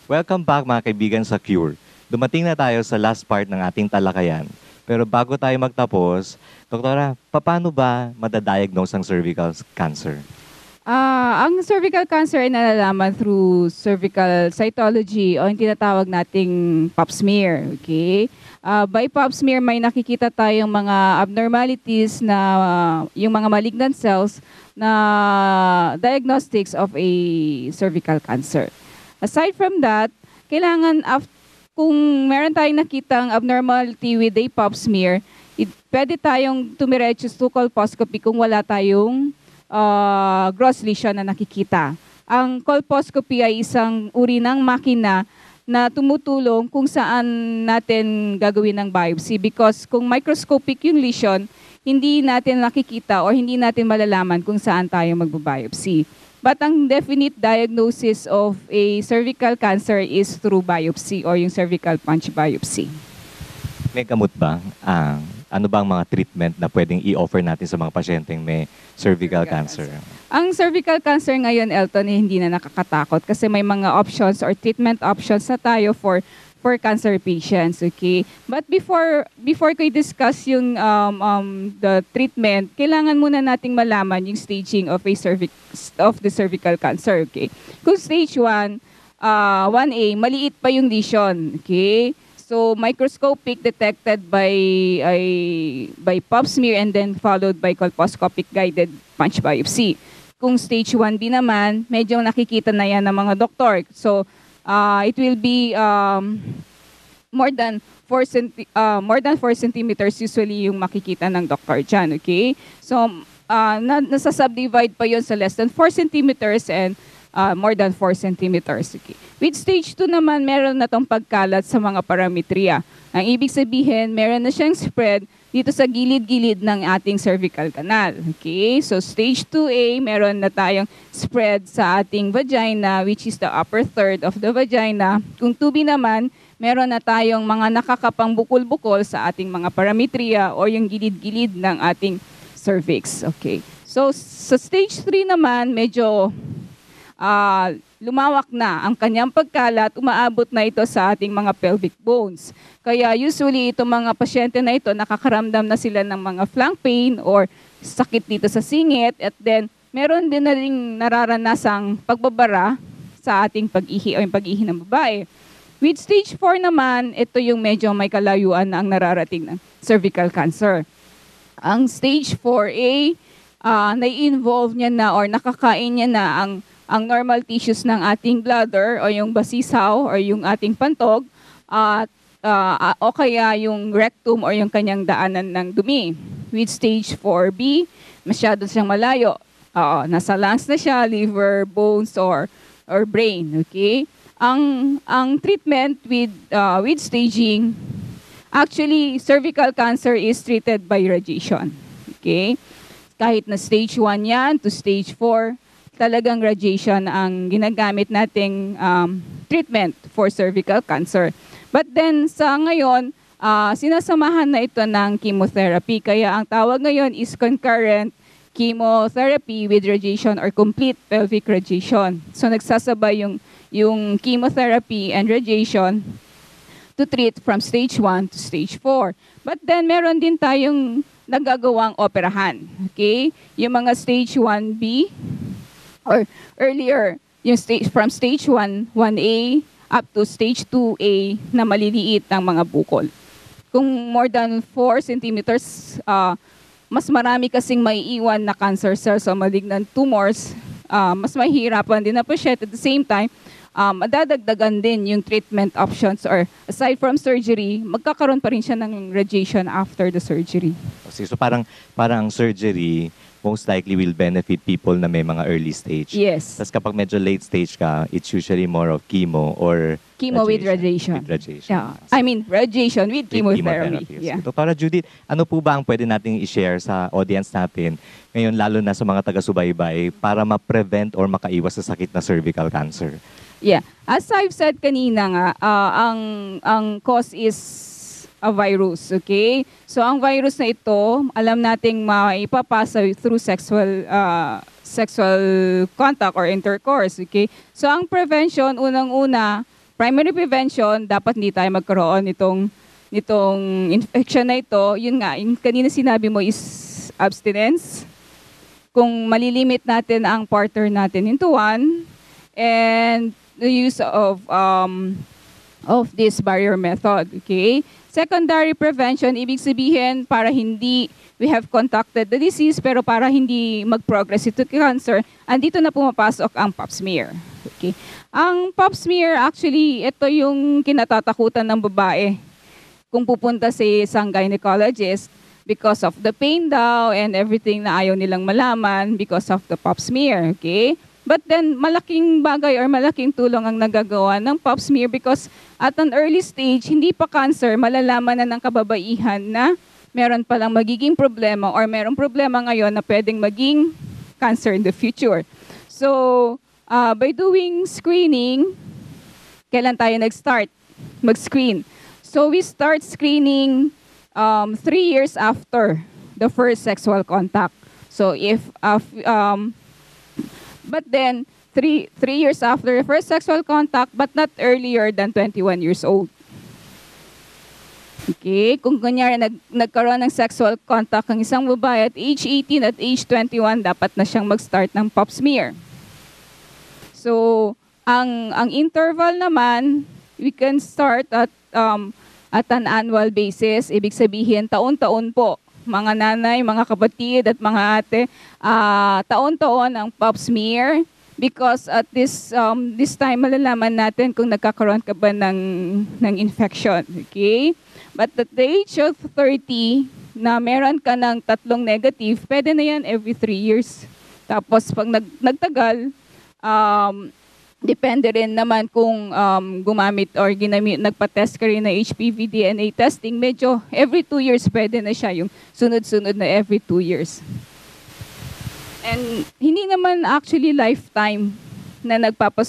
Welcome back mga kaibigan sa Cure. Dumating na tayo sa last part ng ating talakayan. Pero bago tayo magtapos, Doktora, paano ba madadiagnose ang cervical cancer? Ang cervical cancer ay nalalaman through cervical cytology o yung tinatawag nating pap smear. Okay? By pap smear, may nakikita tayong mga abnormalities na yung mga malignant cells na diagnostics of a cervical cancer. Aside from that, kailangan kung meron tayong nakitang abnormality with a pap smear, pwede tayong tumiretso to colposcopy kung wala tayong gross lesion na nakikita. Ang colposcopy ay isang uri ng makina na tumutulong kung saan natin gagawin ng biopsy because kung microscopic yung lesion, hindi natin nakikita or hindi natin malalaman kung saan tayo magbabiopsy. But ang definite diagnosis of a cervical cancer is through biopsy or yung cervical punch biopsy. May gamot ba? Ano ba ang mga treatment na pwedeng i-offer natin sa mga pasyenteng may cervical cancer? Ang cervical cancer ngayon, Elton, hindi na nakakatakot kasi may mga options or treatment options na tayo for cancer patients, okay? But before ko i-discuss yung the treatment, kailangan muna nating malaman yung staging of the cervical cancer, okay? Kung stage 1, 1A, maliit pa yung lesion, okay? So microscopic detected by pap smear and then followed by colposcopic guided punch biopsy. Kung stage 1B naman, medyo nakikita na yan ng mga doktor. So it will be more than 4 centimeters usually yung makikita ng doktor dyan, okay? So nasa-subdivide pa yon sa less than 4 centimeters and more than 4 centimeters. Okay. With stage 2 naman, meron na tong pagkalat sa mga parametria. Ang ibig sabihin, meron na siyang spread dito sa gilid-gilid ng ating cervical canal. Okay? So stage 2A, meron na tayong spread sa ating vagina, which is the upper third of the vagina. Kung 2B naman, meron na tayong mga nakakapang bukol-bukol sa ating mga parametria o yung gilid-gilid ng ating cervix. Okay. So sa stage 3 naman, medyo lumawak na ang kanyang pagkalat, umaabot na ito sa ating mga pelvic bones. Kaya usually itong mga pasyente na ito, nakakaramdam na sila ng mga flank pain or sakit dito sa singit at then meron din na ring nararanasang pagbabara sa ating pag-ihi o yung pag-ihi ng babae. With stage 4 naman, ito yung medyo may kalayuan na ang nararating ng cervical cancer. Ang stage 4A, nai-involve niya na or nakakain niya na ang normal tissues ng ating bladder o yung basisaw o yung ating pantog at o kaya yung rectum o yung kanyang daanan ng dumi. With stage 4B, masyado siyang malayo. Nasa lungs na siya, liver, bones or brain, okay? Ang treatment with staging, actually cervical cancer is treated by radiation. Okay? Kahit na stage 1 yan to stage 4, talagang radiation ang ginagamit nating treatment for cervical cancer. But then sa ngayon, sinasamahan na ito ng chemotherapy. Kaya ang tawag ngayon is concurrent chemotherapy with radiation or complete pelvic radiation. So nagsasabay yung chemotherapy and radiation to treat from stage 1 to stage 4. But then meron din tayong nagagawang operahan. Okay? Yung mga stage 1B, or earlier, yung from stage 1, 1A, up to stage 2A na maliliit ng mga bukol. Kung more than 4 centimeters, mas marami kasing maiiwan na cancer cells o malignant tumors, mas mahihirapan din na pasyente. At the same time, madadagdagan din yung treatment options or aside from surgery, magkakaroon pa rin siya ng radiation after the surgery. So parang surgery, most likely will benefit people na may mga early stage. Yes. Tapos kapag medyo late stage ka, it's usually more of chemo or with radiation. With radiation. Yeah. I mean, radiation with chemotherapy. Yeah. Dr. Judith, ano po ba ang pwede nating i-share sa audience natin ngayon, lalo na sa mga taga-subaybay, para ma-prevent or makaiwas sa sakit na cervical cancer? Yeah. As I've said kanina nga, ang cause is a virus, okay? So ang virus na ito, alam nating maipapasa through sexual contact or intercourse, okay? So ang prevention, unang-una, primary prevention, dapat hindi tayo magkaroon nitong infection na ito. Yun nga, yung kanina sinabi mo is abstinence. Kung malilimit natin ang partner natin into one, and the use of this barrier method, okay? Secondary prevention, ibig sabihin para hindi we have contacted the disease pero para hindi mag-progress ito cancer, andito na pumapasok ang pap smear. Okay? Ang pap smear, actually, ito yung kinatatakutan ng babae kung pupunta sa isang gynecologist because of the pain daw and everything na ayaw nilang malaman because of the pap smear. Okay? But then, malaking bagay or malaking tulong ang nagagawa ng pap smear because at an early stage, hindi pa cancer, malalaman na ng kababaihan na meron palang magiging problema or merong problema ngayon na pwedeng maging cancer in the future. So, by doing screening, kailan tayo nag-start mag-screen? So, we start screening 3 years after the first sexual contact. So, but then, 3 years after the first sexual contact, but not earlier than 21 years old. Okay, kung kunyari nagkaroon ng sexual contact ang isang babae at age 18 at age 21, dapat na siyang mag-start ng pap smear. So, ang interval naman, we can start at an annual basis. Ibig sabihin, taon-taon po. Mga nanay, mga kapatid at mga ate, taon-taon ang pap smear because at this time malalaman natin kung nagkakaroon ka ba ng infection. Okay? But at the age of 30, na meron ka ng 3 negative, pwede na yan every 3 years. Tapos pag nagtagal, depende rin naman kung gumamit or nagpa-test ka rin na HPV DNA testing, medyo every 2 years pwede na siya, yung sunod-sunod na every 2 years. And hindi naman actually lifetime na nagpapa-pap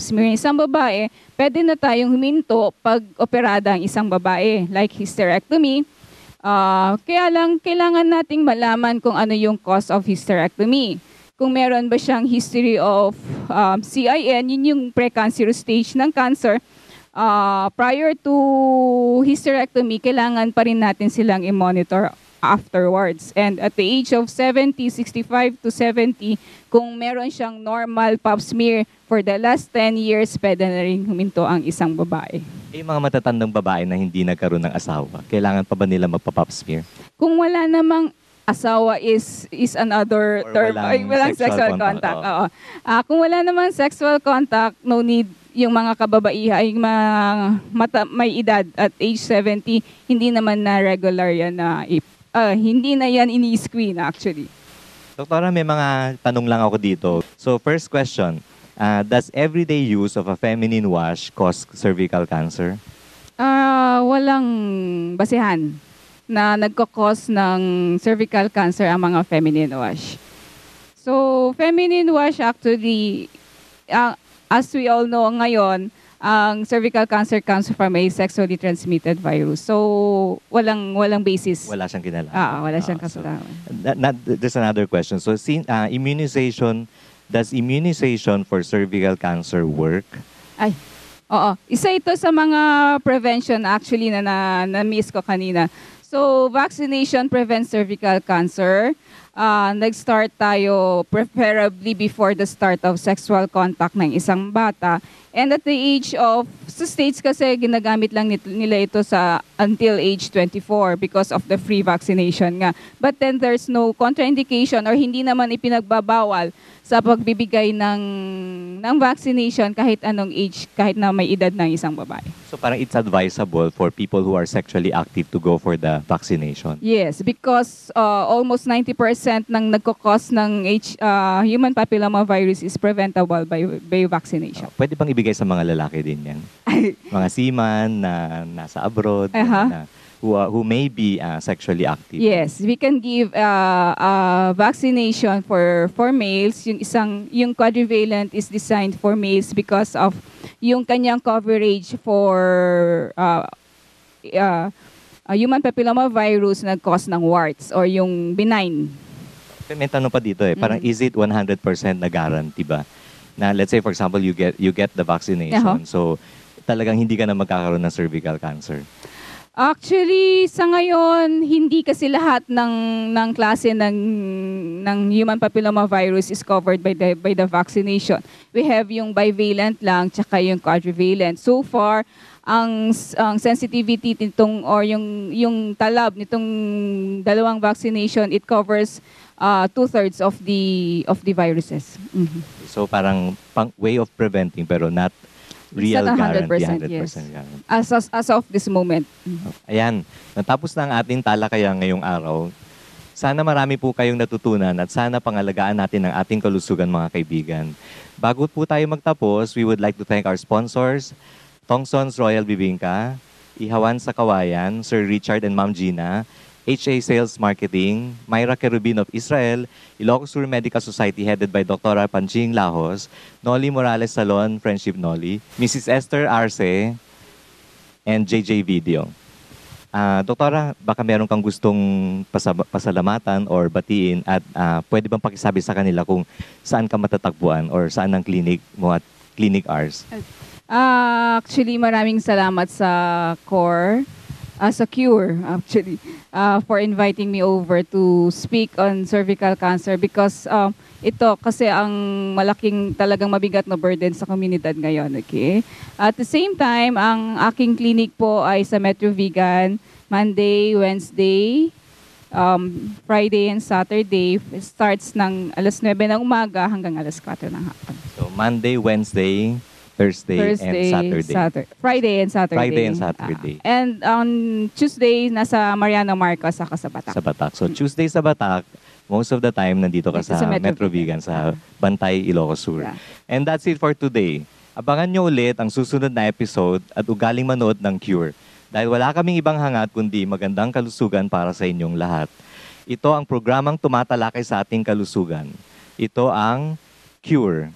smear ng isang babae, pwede na tayong huminto pag operada ang isang babae, like hysterectomy. Kaya lang, kailangan nating malaman kung ano yung cause of hysterectomy. Kung meron ba siyang history of CIN, yun yung precancerous stage ng cancer, prior to hysterectomy, kailangan pa rin natin silang i-monitor afterwards. And at the age of 70, 65 to 70, kung meron siyang normal pap smear for the last 10 years, pwede na rin huminto ang isang babae. Yung mga matatandang babae na hindi nagkaroon ng asawa, kailangan pa ba nila magpa-pap smear? Kung wala namang asawa is another Or term. Walang sexual contact. Oo. Kung wala namang sexual contact, no need yung mga kababaihan, yung mga may edad at age 70, hindi naman na regular yan na hindi na yan ini-screen actually. Doktora, may mga tanong lang ako dito. So first question, does everyday use of a feminine wash cause cervical cancer? Walang basihan na nagkakos ng cervical cancer ang mga feminine wash. So, feminine wash actually, as we all know ngayon, ang cervical cancer comes from a sexually transmitted virus. So, walang basis. Wala siyang kinalaman. Wala siyang kasalanan. There's another question. So, immunization, does immunization for cervical cancer work? Oo. Isa ito sa mga prevention actually na-miss ko kanina. So, vaccination prevents cervical cancer. Nag-start tayo preferably before the start of sexual contact ng isang bata. And at the age of, sa States kasi ginagamit lang nila ito sa until age 24 because of the free vaccination nga. But then there's no contraindication or hindi naman ipinagbabawal sa pagbibigay ng vaccination kahit anong age, kahit na may edad ng isang babae. So parang it's advisable for people who are sexually active to go for the vaccination? Yes, because almost 90% ng nagkakos ng human papilloma virus is preventable by vaccination. Pwede bang ibigay sa mga lalaki din yan? Mga seaman na nasa abroad, na, who may be sexually active? Yes, we can give vaccination for males. Yung quadrivalent is designed for males because of yung kanyang coverage for human papilloma virus na cause ng warts or yung benign. May tanong pa dito parang is it 100% na guarantee ba na let's say for example you get the vaccination. So talagang hindi ka na magkakaroon ng cervical cancer. Actually, sa ngayon, hindi kasi lahat ng klase ng human papilloma virus is covered by the vaccination. We have yung bivalent lang, tsaka yung quadrivalent. So far, ang sensitivity nitong or yung talab nitong dalawang vaccination, it covers 2/3 of the viruses. Mm-hmm. So parang way of preventing pero not real guarantee, 100% yes. guarantee. As of this moment. Ayan, natapos na ang ating talakayan ngayong araw. Sana marami po kayong natutunan at sana pangalagaan natin ang ating kalusugan mga kaibigan. Bago po tayo magtapos, we would like to thank our sponsors, Tongson's Royal Bibingka, Ihawan sa Kawayan, Sir Richard and Ma'am Gina, HA Sales Marketing, Myra Kerubin of Israel, Ilocos Sur Medical Society headed by Dr. Panching Lahos, Noli Morales Salon, Friendship Noli, Mrs. Esther Arce, and JJ Video. Doktora, baka meron kang gustong pasalamatan or batiin at pwede bang pakisabi sa kanila kung saan ka matatagpuan or saan ang clinic mo at clinic hours? Actually, maraming salamat sa CORE. Sa CURE, actually, for inviting me over to speak on cervical cancer because ito kasi ang malaking talagang mabigat na burden sa komunidad ngayon, okay? At the same time, ang aking clinic po ay sa Metro Vegan, Monday, Wednesday, Friday and Saturday, starts ng alas 9 ng umaga hanggang alas 4 ng hapon. So, Monday, Wednesday, Thursday and Saturday. Friday and Saturday. Friday and Saturday. And on Tuesday, nasa Mariano Marcos, saka sa Batak. Sa Batak. So Tuesday sa Batak, most of the time nandito ka sa Metro Vegan, sa Bantay, Ilocos Sur. Yeah. And that's it for today. Abangan nyo ulit ang susunod na episode at ugaling manood ng CURE. Dahil wala kaming ibang hangat kundi magandang kalusugan para sa inyong lahat. Ito ang programang tumatalakay sa ating kalusugan. Ito ang CURE.